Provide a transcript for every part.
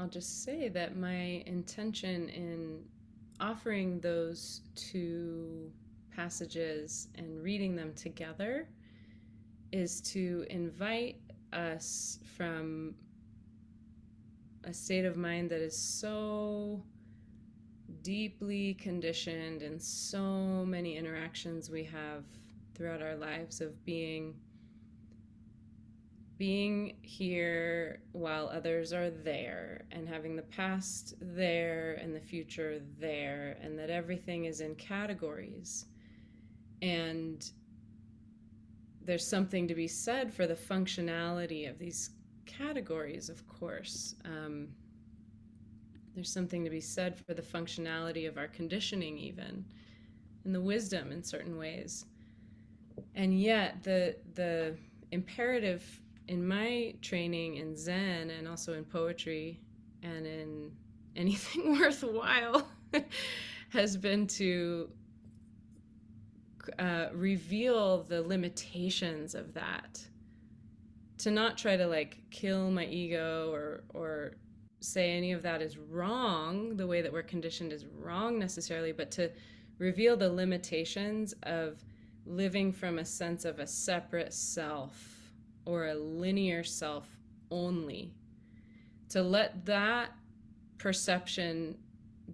I'll just say that my intention in offering those two passages and reading them together is to invite us from a state of mind that is so deeply conditioned in so many interactions we have throughout our lives of being here while others are there, and having the past there and the future there, and that everything is in categories. And there's something to be said for the functionality of these categories, of course. There's something to be said for the functionality of our conditioning, even, and the wisdom in certain ways. And yet, the imperative in my training in Zen and also in poetry and in anything worthwhile has been to reveal the limitations of that, to not try to like kill my ego or say any of that is wrong, the way that we're conditioned is wrong necessarily, but to reveal the limitations of living from a sense of a separate self or a linear self only. To let that perception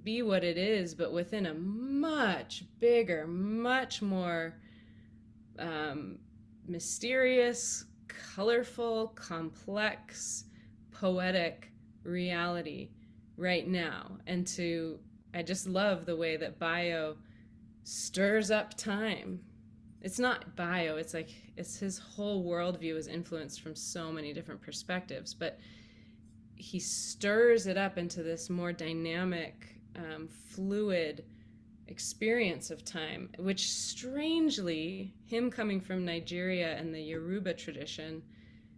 be what it is, but within a much bigger, much more mysterious, colorful, complex, poetic reality right now. And I just love the way that Bayo stirs up time. It's not Bayo, it's his whole worldview is influenced from so many different perspectives, but he stirs it up into this more dynamic, fluid experience of time, which strangely, him coming from Nigeria and the Yoruba tradition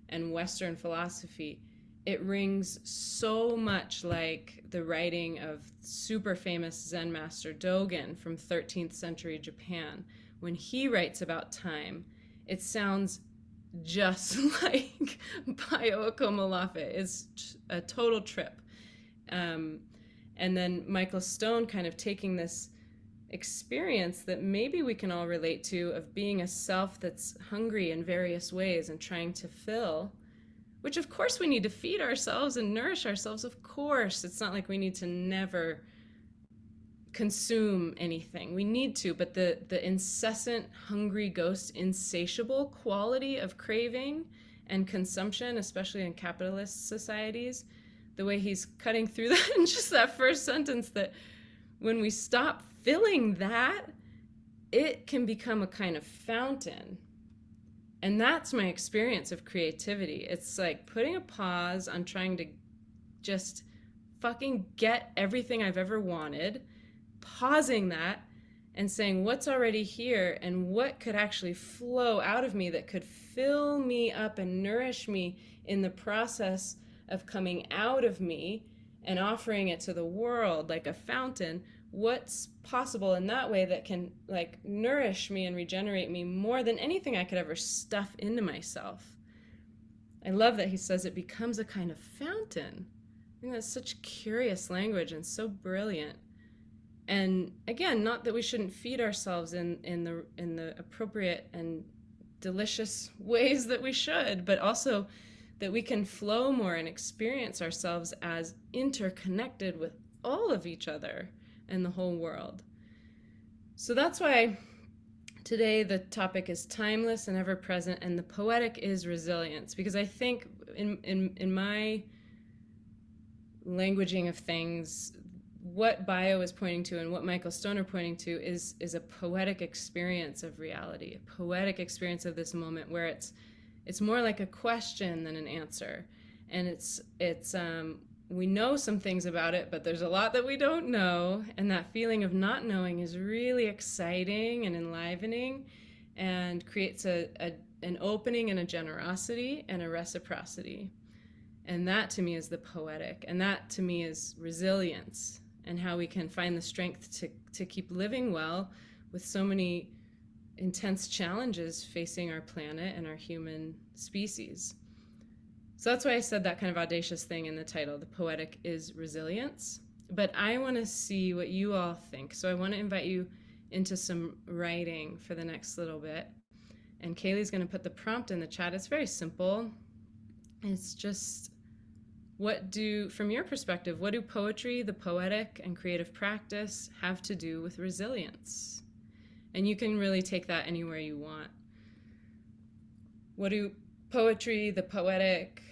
and Western philosophy, it rings so much like the writing of super famous Zen master Dogen from 13th century Japan. When he writes about time, it sounds just like Bayo Akomolafe. It's a total trip. And then Michael Stone kind of taking this experience that maybe we can all relate to of being a self that's hungry in various ways and trying to fill, which of course we need to feed ourselves and nourish ourselves, of course. It's not like we need to never consume anything. We need to, but the incessant hungry ghost insatiable quality of craving and consumption, especially in capitalist societies, the way he's cutting through that in just that first sentence, that when we stop filling that, it can become a kind of fountain. And that's my experience of creativity. It's like putting a pause on trying to just fucking get everything I've ever wanted, pausing that and saying what's already here and what could actually flow out of me that could fill me up and nourish me in the process of coming out of me and offering it to the world like a fountain. What's possible in that way that can like nourish me and regenerate me more than anything I could ever stuff into myself? I love that he says it becomes a kind of fountain. I think that's such curious language and so brilliant. And again, not that we shouldn't feed ourselves in the appropriate and delicious ways that we should, but also that we can flow more and experience ourselves as interconnected with all of each other and the whole world. So that's why today the topic is timeless and ever present, and the poetic is resilience, because I think in my languaging of things, what Bayo is pointing to and what Michael Stone are pointing to is a poetic experience of reality, a poetic experience of this moment where it's more like a question than an answer. And it's we know some things about it, but there's a lot that we don't know, and that feeling of not knowing is really exciting and enlivening and creates an opening and a generosity and a reciprocity. And that to me is the poetic, and that to me is resilience, and how we can find the strength to keep living well with so many intense challenges facing our planet and our human species. So that's why I said that kind of audacious thing in the title. The poetic is resilience. But I want to see what you all think. So I want to invite you into some writing for the next little bit. And Kaylee's going to put the prompt in the chat. It's very simple. It's just, from your perspective, what do poetry, the poetic, and creative practice have to do with resilience? And you can really take that anywhere you want. What do poetry, the poetic,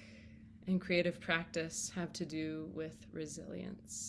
and creative practice have to do with resilience?